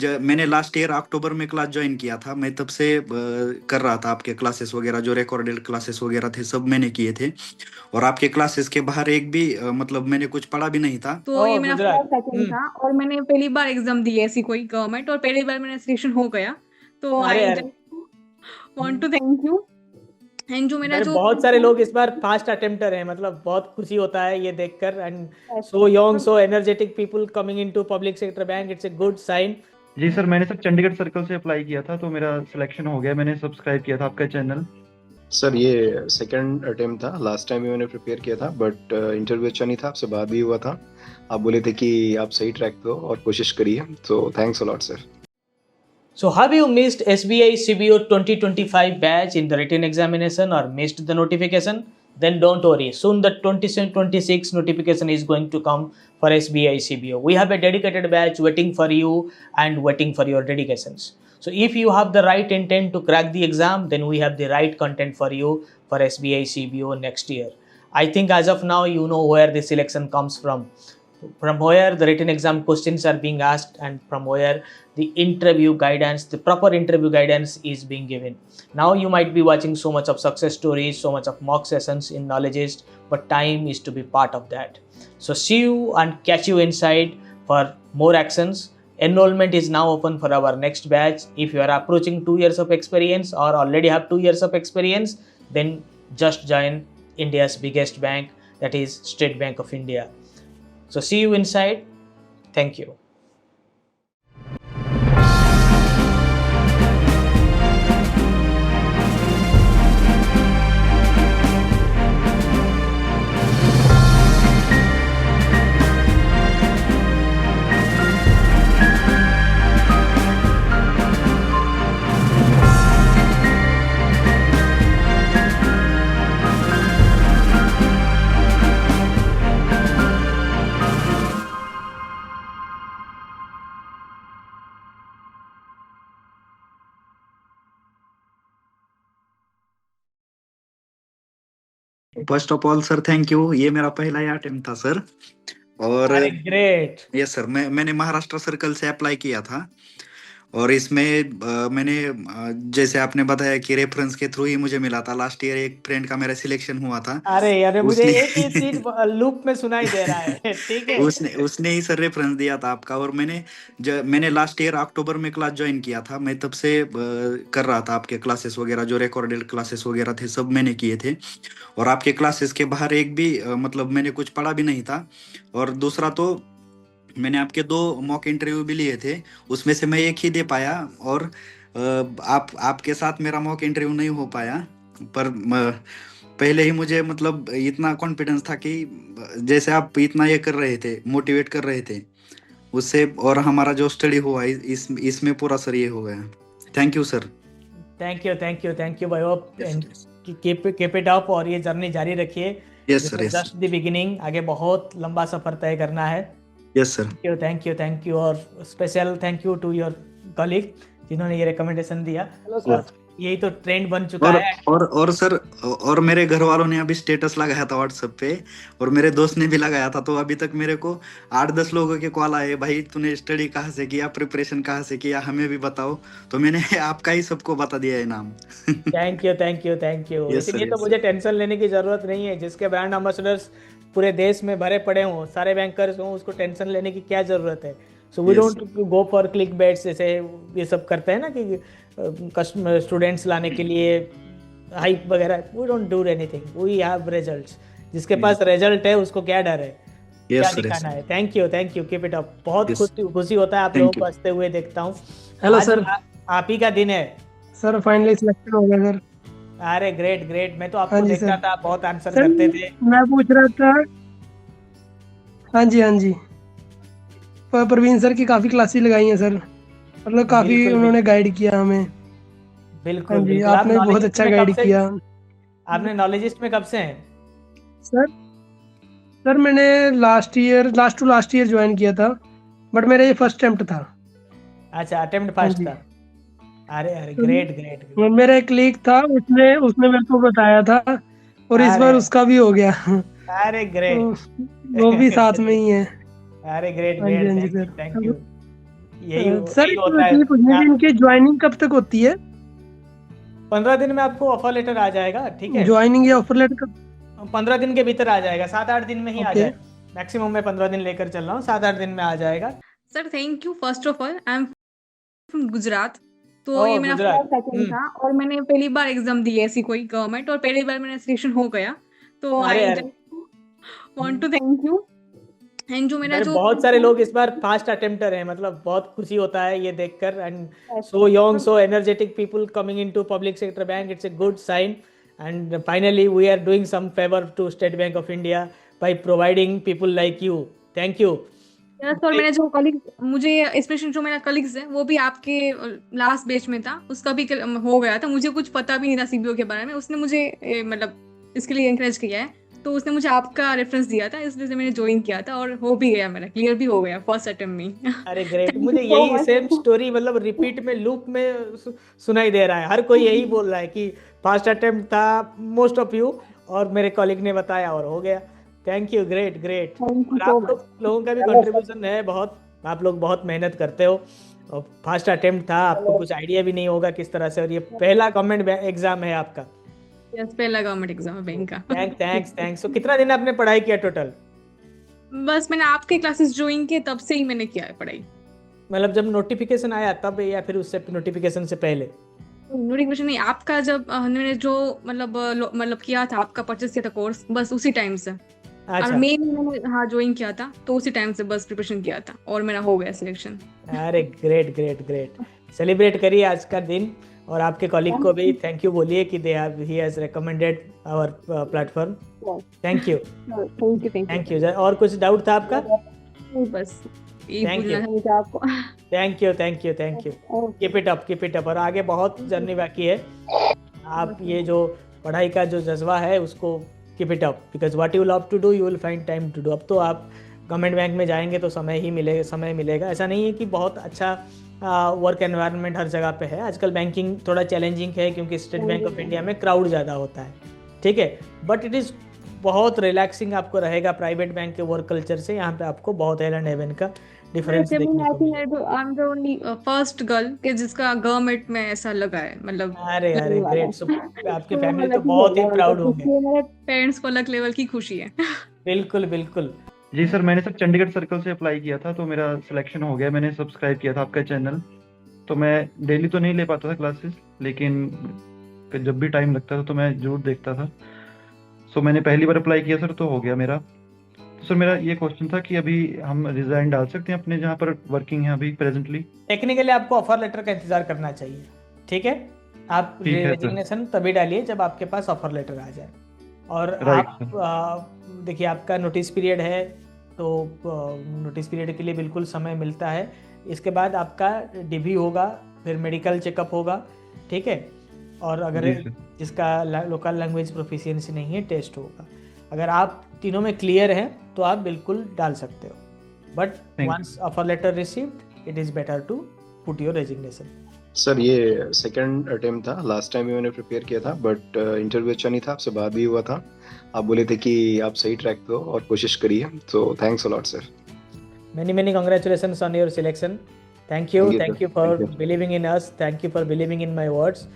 मैंने last year अक्टूबर में class join किया था। मैं तब से कर रहा था आपके क्लासेस वगैरह, जो रिकॉर्डेड क्लासेस वगैरह थे सब मैंने किए थे। और आपके क्लासेस के बाहर एक भी मतलब मैंने कुछ पढ़ा भी नहीं था। तो ये ओह मेरा गुजरात। फर्स्ट अटेम्प्ट था और मैंने पहली बार एग्जाम दी ऐसी कोई गवर्नमेंट, और पहली बार मेरा सिलेक्शन हो गया। तो अरे आई अरे। Just want to thank you. And जो मेरा मेरे जो बहुत सारे लोग इस बार फास्ट अटेम्प्टर हैं, मतलब बहुत खुशी होता है ये देखकर। And so young, so energetic people coming into public sector bank, it's a good sign. जी सर, मैंने सर चंडीगढ़ सर्कल से अप्लाई किया था, तो मेरा सिलेक्शन हो गया। मैंने सब्सक्राइब किया था आपका चैनल। सर ये सेकंड अटेम्प्ट था। लास्ट टाइम भी मैंने प्रिपेयर किया था, बट इंटरव्यू अच्छा नहीं था, आपसे बात भी हुआ था। आप बोले थे कि आप सही ट्रैक पे हो और कोशिश करिए, तो thanks a lot sir. So have you missed SBI CBO 2025 batch in the written examination or missed the notification? Then don't worry. Soon the 2026 notification is going to come for SBI CBO. We have a dedicated batch waiting for you and waiting for your dedications. So if you have the right intent to crack the exam, then we have the right content for you for SBI CBO next year. I think as of now you know where the selection comes from where the written exam questions are being asked, and from where the interview guidance, the proper interview guidance is being given. Now you might be watching so much of success stories, so much of mock sessions in Knowledgeist, but time is to be part of that. So see you and catch you inside for more actions. Enrollment is now open for our next batch. If you are approaching 2 years of experience or already have 2 years of experience, then just join India's biggest bank, that is State Bank of India. So see you inside. Thank you. First of all sir thank you. ये मेरा पहला ही attempt था sir. और अरे great. Yes sir, मैंने Maharashtra circle से apply किया था। और इसमें मैंने जैसे आपने बताया कि रेफरेंस के थ्रू ही मुझे मिला था। लास्ट ईयर एक फ्रेंड का मेरा सिलेक्शन हुआ था। अरे अरे, मुझे उसने एक ही चीज लूप में सुनाई दे रहा है। ठीक है। उसने उसने ही सर रेफरेंस दिया था आपका। और मैंने लास्ट ईयर अक्टूबर में क्लास ज्वाइन किया था। मैं तब से कर रहा था आपके क्लासेस वगैरह, जो रिकॉर्डेड क्लासेस वगैरह थे सब मैंने किए थे। और आपके क्लासेस के बाहर एक भी मतलब मैंने कुछ पढ़ा भी नहीं था। और दूसरा तो मैंने आपके 2 मॉक इंटरव्यू भी लिए थे, उसमें से मैं एक ही दे पाया। और आपके साथ मेरा मॉक इंटरव्यू नहीं हो पाया। पर पहले ही मुझे मतलब इतना कॉन्फिडेंस था कि जैसे आप इतना ये कर रहे थे, मोटिवेट कर रहे थे उससे, और हमारा जो स्टडी हुआ इसमें पूरा सर ये हो गया। Thank you sir. Thank you भाई होप। कीप इट अप और ये जर्नी जारी रखिए। Yes sir, yes just the beginning, आगे बहुत लंबा सफर तय करना है। Yes sir. थैंक यू और special thank you to your colleague जिन्होंने ये रिकमेंडेशन दिया। और यही तो ट्रेंड बन चुका है। और सर, और मेरे घर वालों ने अभी स्टेटस लगाया था व्हाट्सएप पे, और मेरे दोस्त ने भी लगाया था। तो अभी तक मेरे को 8-10 लोगों के कॉल आए, भाई तूने स्टडी कहाँ से किया, प्रिपरेशन कहाँ से किया, हमें भी बताओ। तो मैंने आपका ही सबको बता दिया है नाम। Thank you. Yes, इसलिए sir, तो yes, मुझे टेंशन लेने की जरूरत नहीं है। जिसके ब्रांड एम्बेसडर्स पूरे देश में भरे पड़े हों, सारे बैंकर्स हों, उसको टेंशन लेने की क्या जरूरत है। So we Yes, don't go for clickbaits, जैसे ये सब करते हैं ना कि कस्टमर स्टूडेंट्स लाने के लिए हाइप वगैरह। We don't do anything, we have results. जिसके पास रिजल्ट है उसको क्या डर है, क्या yes, sir, yes. दिखाना है। Thank you, keep it up. बहुत Yes. खुशी होता है आप Thank लोगों you. को हंसते हुए देखता हूँ। हेलो आज सर। आप ही का दिन है सर फाइनली सिलेक्शन हो गया सर। अरे ग्रेट। मैं तो आपको हाँ जी देखता सर। था, बहुत आंसर सर करते थे। मैं पूछ रहा था। हाँ जी। प्रवीण सर की काफ़ी क्लासेस लगाई हैं सर, मतलब काफ़ी बिल्कुल उन्होंने गाइड किया हमें। हाँ बिल्कुल जी, आप आपने बहुत नॉलेजिस्ट अच्छा में कब गाइड से, किया आपने नॉलेजिस्ट में कब से हैं? सर। सर मैंने last to last year join किया था, बट मेरा ये फर्स्ट अटेम्प्ट था। अच्छा, अटेम्प्ट हाँ फर्स्ट जी। था। अरे ग्रेट। मेरा एक लीग था, उसने उसने मेरे को बताया था, और इस बार अरे उसका भी हो गया। अरे तो ग्रेट। वो भी साथ में ही है। अरे हाँ जी great. Sir. Thank you. Sir यही होता है। ये पूछना है कि इनके ज्वाइनिंग कब तक होती है? 15 दिन में आपको ऑफर लेटर आ जाएगा, ठीक है। ज्वाइनिंग या ऑफर लेटर कब? 15 दिन के भीतर आ जाएगा, 7-8 दिन में ही आ ओके। जाएगा। मैक्सिमम मैं 15 दिन लेकर चल रहा हूँ, 7-8 दिन में आ जाएगा। Sir thank you first of all. I am from Gujarat. तो ओह, ये मेरा गुजरात। फर्स्ट अटेम्प्ट हम्म। था और मैंने पहली बार एग्जाम दी है ऐसी कोई गवर्नमेंट, और पहली बार मेरा सिलेक्शन हो गया। तो अरे आई अरे just want to thank you. And जो मेरा मेरे जो बहुत सारे लोग इस बार फास्ट अटेम्प्टर हैं, मतलब बहुत खुशी होता है ये देखकर। And so young, so energetic people coming into public sector bank, it's a good sign. And finally we are doing some favour to State Bank of India by providing people like you. Thank you. Yes, और मेरे जो colleague, मुझे specially जो मेरा colleagues है वो भी आपके लास्ट बैच में था, उसका भी हो गया था। मुझे कुछ पता भी नहीं था सीबीओ के बारे में, उसने मुझे मतलब इसके लिए इंकरेज किया है। तो उसने मुझे आपका रेफरेंस दिया था, इसलिए से मैंने ज्वाइन किया था और हो भी गया, मेरा क्लियर भी हो गया फर्स्ट अटेम्प्ट में। अरे ग्रेट, Thank you मुझे so यही much. सेम स्टोरी मतलब रिपीट में लूप में सुनाई दे रहा है। हर कोई यही बोल रहा है कि फास्ट अटेम्प्ट था मोस्ट ऑफ यू, और मेरे कॉलिग ने बताया और हो गया। Thank you, great great. Thank you और so आप much. लोगों का भी कंट्रीब्यूशन है बहुत, आप लोग बहुत मेहनत करते हो। और फास्ट अटेम्प्ट था, आपको कुछ आइडिया भी नहीं होगा किस तरह से, और ये पहला गवर्नमेंट एग्जाम है आपका। यस, पहला गवर्नमेंट एग्जाम है बैंक का। थैंक्स। तो कितना दिन आपने पढ़ाई किया टोटल? बस मैंने आपके क्लासेस ज्वाइन किए तब से ही मैंने किया है पढ़ाई। मतलब जब नोटिफिकेशन आया तब, या फिर उससे नोटिफिकेशन से पहले? नोटिफिकेशन नहीं, आपका जब हमने जो मतलब किया था, आपका परचेस किया था कोर्स, बस उसी टाइम से। और अच्छा। मेन मैंने हाँ ज्वाइन किया था, तो उसी टाइम से बस प्रिपरेशन किया था और मेरा हो गया सिलेक्शन। अरे ग्रेट ग्रेट ग्रेट। सेलिब्रेट करिए आज का दिन, और आपके कॉलीग को भी थैंक यू बोलिए कि they have he has recommended our platform. Thank you thank you. और कुछ डाउट था आपका? बस यही Thank पूछना you. था मुझे आपको। Thank you. Keep it up. और आगे बहुत जर्नी बाकी है। आप ये जो पढ़ाई का जो जज्बा है उसको keep it up, because what you love to do you will find time to do. अब तो आप गवर्नमेंट बैंक में जाएंगे तो समय मिलेगा। ऐसा नहीं है कि बहुत अच्छा वर्क एनवायरनमेंट हर जगह पे है। आजकल बैंकिंग थोड़ा चैलेंजिंग है क्योंकि स्टेट बैंक ऑफ इंडिया में क्राउड ज़्यादा होता है, ठीक है। बट इट इज़ बहुत रिलैक्सिंग आपको रहेगा प्राइवेट बैंक के वर्क कल्चर से। यहाँ पे आपको बहुत हेल एंड हेवन का डिफरेंस देखने को मिलेगा। I am the only first girl के जिसका गवर्नमेंट में ऐसा लगा है, मतलब अरे ग्रेट। सो आपकी फैमिली तो बहुत ही प्राउड होंगे। मेरे पेरेंट्स को अलग लेवल की खुशी है। बिल्कुल। जी सर, मैंने सर चंडीगढ़ सर्कल से अप्लाई किया था, तो मेरा सिलेक्शन हो गया। मैंने सब्सक्राइब किया था आपका चैनल। तो मैं डेली तो नहीं ले पाता था क्लासेस, लेकिन जब भी टाइम लगता था तो मैं जरूर देखता था। सो मैंने पहली बार अप्लाई किया सर, तो हो गया मेरा। तो सर मेरा ये क्वेश्चन था कि अभी हम रिजाइन डाल सकते हैं अपने जहाँ पर वर्किंग है अभी प्रेजेंटली? टेक्निकली आपको ऑफर लेटर का इंतजार करना चाहिए, ठीक है। आप ठीक है सर। रेजिग्नेशन तभी डालिए जब आपके पास ऑफर लेटर आ जाए। और राइट आप देखिए, आपका नोटिस पीरियड है, तो नोटिस पीरियड के लिए बिल्कुल समय मिलता है। इसके बाद आपका डीबी होगा, फिर मेडिकल चेकअप होगा, ठीक है। और अगर जी सर। जिसका लोकल लैंग्वेज प्रोफिशिएंसी नहीं है, टेस्ट होगा। अगर आप तीनों में क्लियर हैं तो आप बिल्कुल डाल सकते हो। But you. Once offer letter received it is better to put your resignation. Sir ये सेकंड अटेम्प्ट था, लास्ट टाइम भी मैंने प्रिपेयर किया था, बट इंटरव्यू अच्छा नहीं था, आपसे बात भी हुआ था। आप बोले थे कि आप सही ट्रैक पे हो और कोशिश करिए, तो thanks a lot sir. Many congratulations on your selection. Thank you Thank you, sir. for Thank you. believing in us. Thank you for believing in my words.